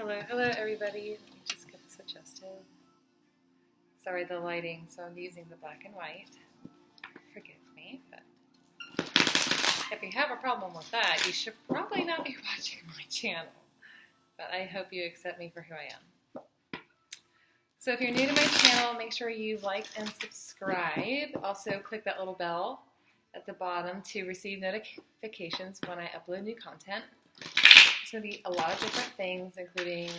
Hello everybody. Let me just get this adjusted. Sorry, the lighting, so I'm using the black and white. Forgive me, but if you have a problem with that, you should probably not be watching my channel. But I hope you accept me for who I am. So if you're new to my channel, make sure you like and subscribe. Also, click that little bell at the bottom to receive notifications when I upload new content. It's going to be a lot of different things, including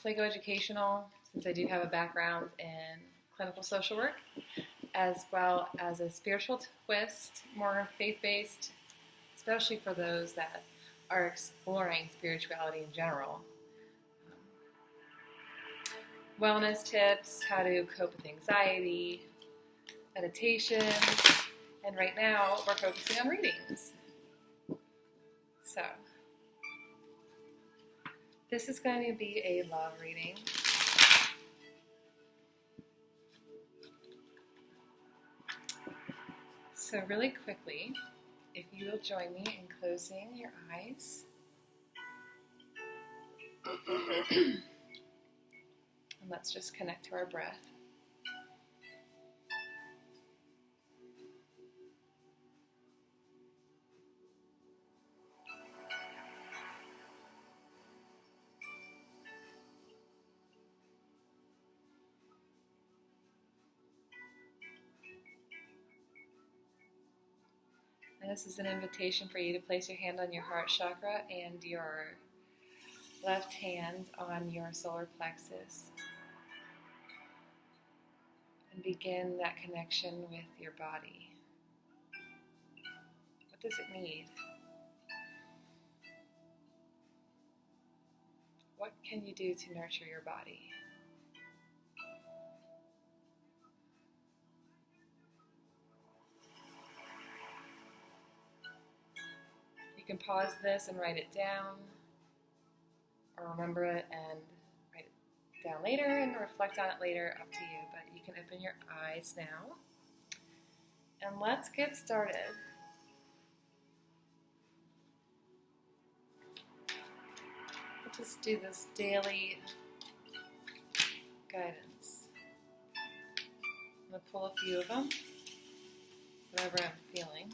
psychoeducational, since I do have a background in clinical social work, as well as a spiritual twist, more faith-based, especially for those that are exploring spirituality in general. Wellness tips, how to cope with anxiety, meditation, and right now we're focusing on readings. So, this is going to be a love reading. So really quickly, if you will join me in closing your eyes. And let's just connect to our breath. And this is an invitation for you to place your hand on your heart chakra and your left hand on your solar plexus. And begin that connection with your body. What does it need? What can you do to nurture your body? You can pause this and write it down, or remember it and write it down later and reflect on it later, up to you. But you can open your eyes now. And let's get started. We'll just do this daily guidance. I'm going to pull a few of them, whatever I'm feeling.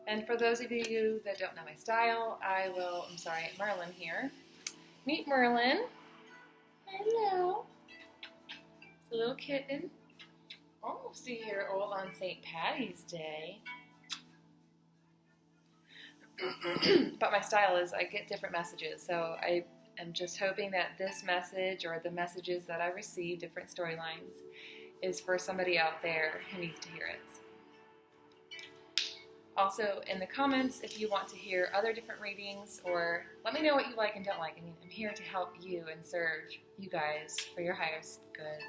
And for those of you that don't know my style, Merlin here. Meet Merlin. Hello. It's a little kitten, almost a year old on St. Patty's Day. But my style is I get different messages, so I am just hoping that this message or the messages that I receive, different storylines, is for somebody out there who needs to hear it. Also, in the comments, if you want to hear other different readings, or let me know what you like and don't like. I mean, I'm here to help you and serve you guys for your highest good.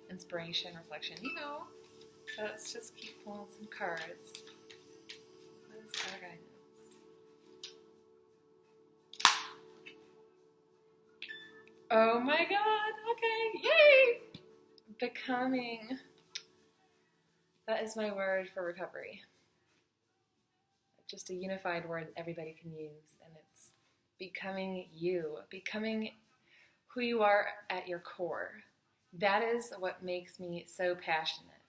Inspiration, reflection, you know. So let's just keep pulling some cards. What is our guidance? Oh my God, okay, yay! Becoming. That is my word for recovery. Just a unified word everybody can use, and it's becoming you, becoming who you are at your core. That is what makes me so passionate.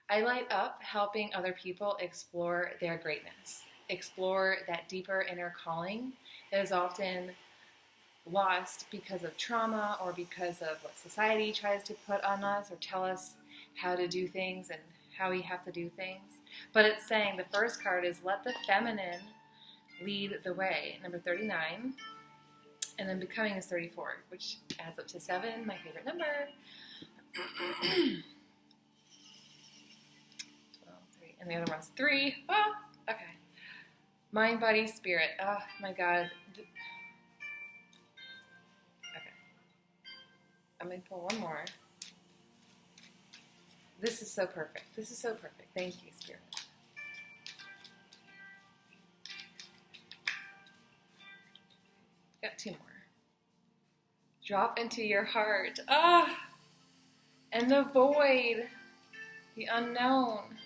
I light up helping other people explore their greatness, explore that deeper inner calling that is often lost because of trauma or because of what society tries to put on us or tell us how to do things and how we have to do things. But it's saying the first card is let the feminine lead the way, number 39. And then becoming is 34, which adds up to 7, my favorite number. 12, 3. And the other one's 3. Oh, okay. Mind, body, spirit. Oh, my God. Okay. I'm going to pull one more. This is so perfect. This is so perfect. Thank you, Spirit. Got 2 more. Drop into your heart. And the void, the unknown.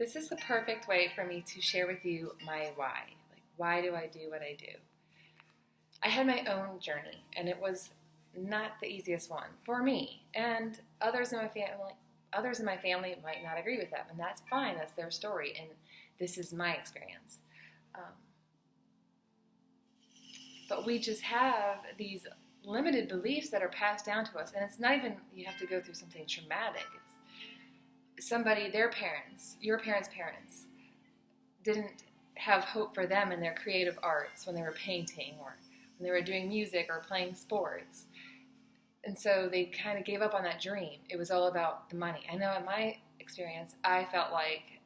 this is the perfect way for me to share with you my why. Like, why do I do what I do? I had my own journey, and it was not the easiest one for me. And others in my family might not agree with that, and that's fine. That's their story, and this is my experience. But we just have these limited beliefs that are passed down to us, and it's not even you have to go through something traumatic. It's somebody, their parents, your parents' parents, didn't have hope for them in their creative arts when they were painting or when they were doing music or playing sports. And so they kind of gave up on that dream. It was all about the money. I know in my experience, I felt like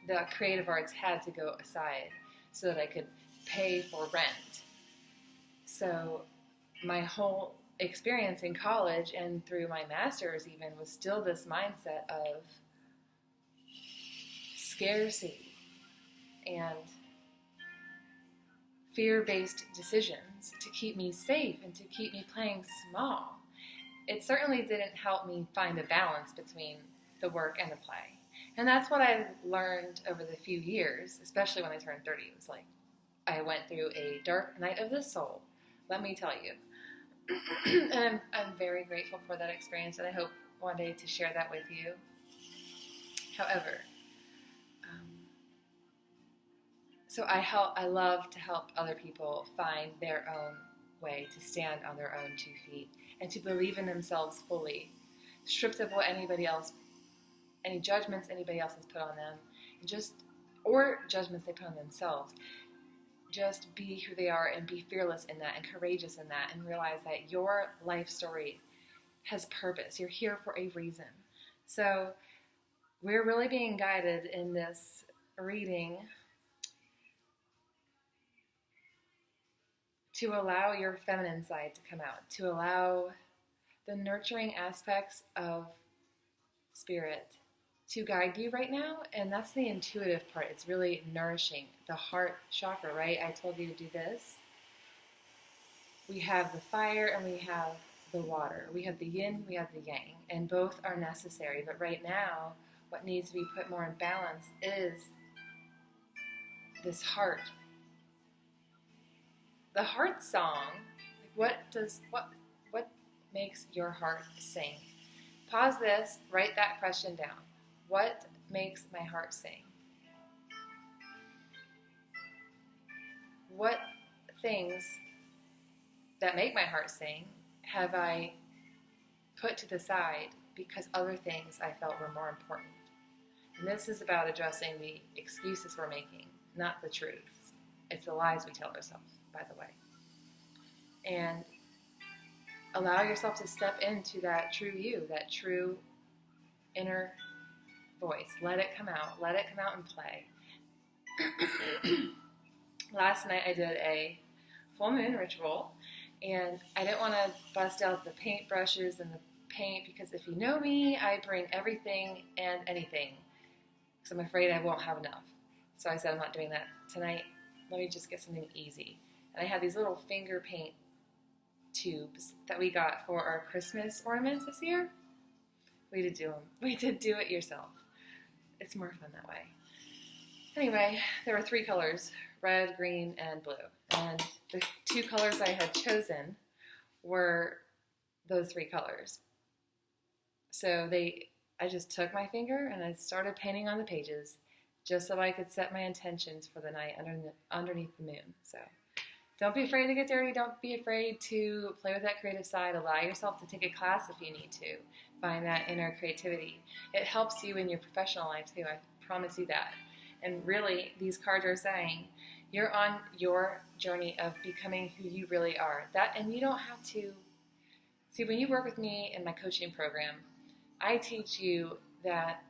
the creative arts had to go aside so that I could pay for rent. So my whole experience in college and through my master's even was still this mindset of scarcity and fear-based decisions to keep me safe and to keep me playing small. It certainly didn't help me find a balance between the work and the play. And that's what I learned over the few years, especially when I turned 30. It was like I went through a dark night of the soul, let me tell you. And I'm very grateful for that experience, and I hope one day to share that with you. However, so I love to help other people find their own way to stand on their own 2 feet and to believe in themselves fully, stripped of what any judgments anybody else has put on them, or judgments they put on themselves. Just be who they are and be fearless in that and courageous in that and realize that your life story has purpose. You're here for a reason. So we're really being guided in this reading to allow your feminine side to come out, to allow the nurturing aspects of spirit to guide you right now, and that's the intuitive part. It's really nourishing the heart chakra, right? I told you to do this. We have the fire and we have the water. We have the yin, we have the yang, and both are necessary. But right now, what needs to be put more in balance is this heart. The heart song. What makes your heart sing? Pause this, write that question down. What makes my heart sing? What things that make my heart sing have I put to the side because other things I felt were more important? And this is about addressing the excuses we're making, not the truths. It's the lies we tell ourselves, by the way. And allow yourself to step into that true you, that true inner voice. Let it come out. Let it come out and play. Last night I did a full moon ritual, and I didn't want to bust out the paint brushes and the paint because if you know me, I bring everything and anything because I'm afraid I won't have enough. So I said I'm not doing that tonight. Let me just get something easy. And I had these little finger paint tubes that we got for our Christmas ornaments this year. We did do them. We did do it yourself. It's more fun that way. Anyway, there were 3 colors, red, green, and blue. And the 2 colors I had chosen were those 3 colors. So I just took my finger and I started painting on the pages just so I could set my intentions for the night underneath the moon. So don't be afraid to get dirty. Don't be afraid to play with that creative side. Allow yourself to take a class if you need to. Find that inner creativity. It helps you in your professional life too. I promise you that. And really, these cards are saying you're on your journey of becoming who you really are. And you don't have to. See, when you work with me in my coaching program, I teach you that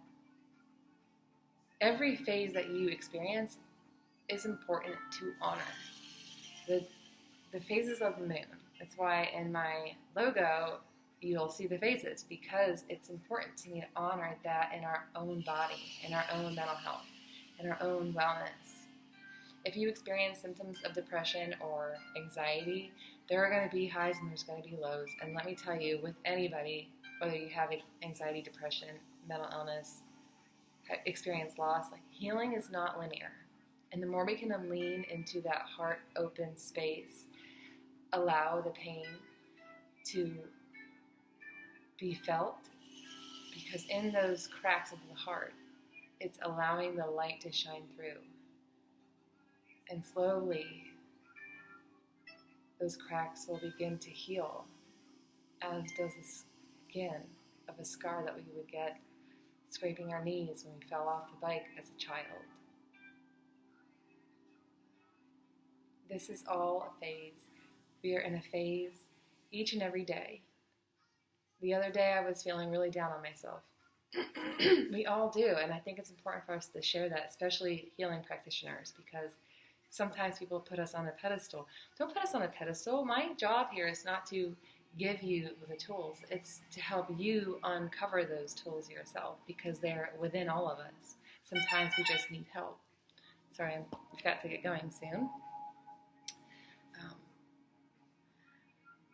every phase that you experience is important to honor. The phases of the moon. That's why in my logo you'll see the phases, because it's important to me to honor that in our own body, in our own mental health, in our own wellness. If you experience symptoms of depression or anxiety, there are going to be highs and there's going to be lows. And let me tell you, with anybody, whether you have anxiety, depression, mental illness, experience loss, like healing is not linear. And the more we can lean into that heart open space, allow the pain to be felt, because in those cracks of the heart, it's allowing the light to shine through. And slowly, those cracks will begin to heal, as does the skin of a scar that we would get scraping our knees when we fell off the bike as a child. This is all a phase. We are in a phase each and every day. The other day I was feeling really down on myself. We all do, and I think it's important for us to share that, especially healing practitioners, because sometimes people put us on a pedestal. Don't put us on a pedestal. My job here is not to give you the tools. It's to help you uncover those tools yourself, because they're within all of us. Sometimes we just need help. Sorry, I've got to get going soon.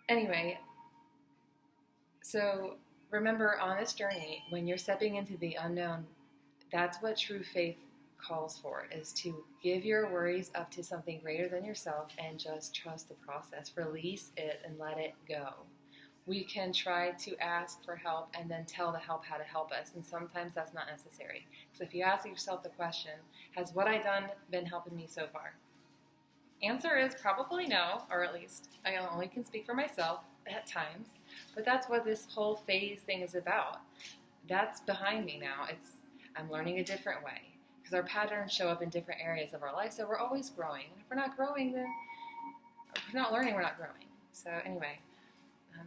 Anyway, so remember, on this journey, when you're stepping into the unknown, that's what true faith calls for, is to give your worries up to something greater than yourself and just trust the process. Release it and let it go. We can try to ask for help and then tell the help how to help us, and sometimes that's not necessary. So if you ask yourself the question, has what I've done been helping me so far? Answer is probably no, or at least I only can speak for myself at times, but that's what this whole phase thing is about. That's behind me now. I'm learning a different way, because our patterns show up in different areas of our life, so we're always growing. And if we're not growing, then if we're not learning, we're not growing. So anyway,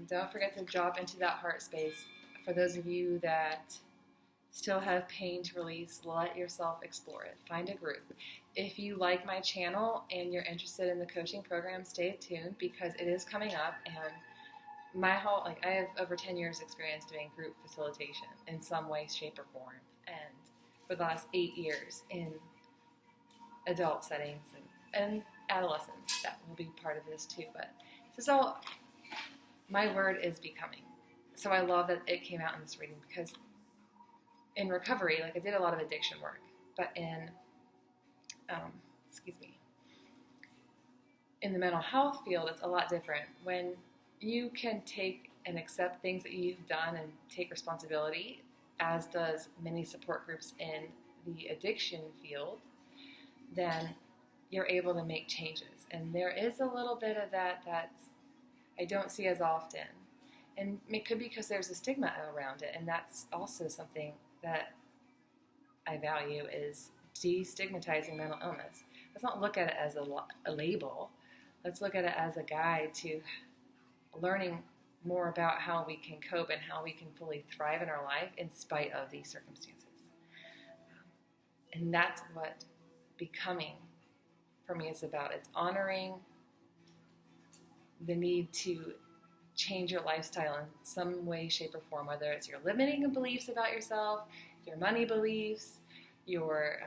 don't forget to drop into that heart space. For those of you that still have pain to release, let yourself explore it. Find a group. If you like my channel and you're interested in the coaching program, stay tuned, because it is coming up. And I have over 10 years experience doing group facilitation in some way, shape, or form. And for the last 8 years in adult settings and adolescents, that will be part of this too. But this is all, my word is becoming. So I love that it came out in this reading, because in recovery, I did a lot of addiction work, but in the mental health field, it's a lot different. When you can take and accept things that you've done and take responsibility, as does many support groups in the addiction field, then you're able to make changes. And there is a little bit of that I don't see as often. And it could be because there's a stigma around it, and that's also something that I value, is destigmatizing mental illness. Let's not look at it as a label. Let's look at it as a guide to learning more about how we can cope and how we can fully thrive in our life in spite of these circumstances. And that's what becoming for me is about. It's honoring the need to change your lifestyle in some way, shape, or form, whether it's your limiting beliefs about yourself, your money beliefs, your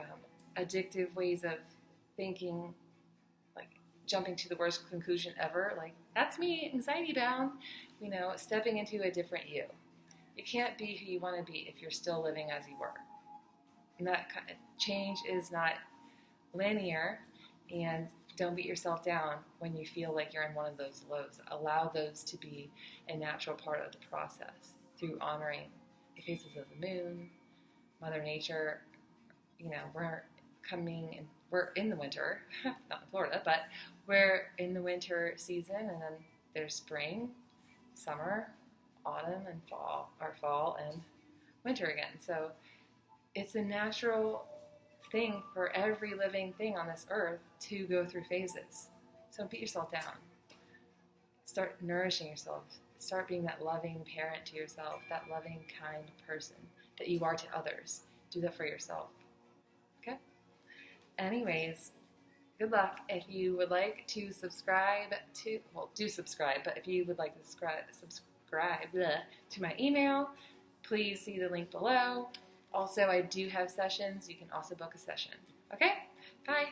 addictive ways of thinking, jumping to the worst conclusion ever, that's me, anxiety bound, stepping into a different you. You can't be who you want to be if you're still living as you were. And that kind of change is not linear, and don't beat yourself down when you feel like you're in one of those lows. Allow those to be a natural part of the process through honoring the phases of the moon, Mother Nature. We're in the winter, not in Florida, but we're in the winter season, and then there's spring, summer, autumn, and fall and winter again. So it's a natural thing for every living thing on this earth to go through phases. So don't beat yourself down. Start nourishing yourself. Start being that loving parent to yourself, that loving, kind person that you are to others. Do that for yourself. Okay? Anyways, good luck. If you would like to subscribe to, do subscribe, but if you would like to subscribe to my email, please see the link below. Also, I do have sessions. You can also book a session. Okay? Bye.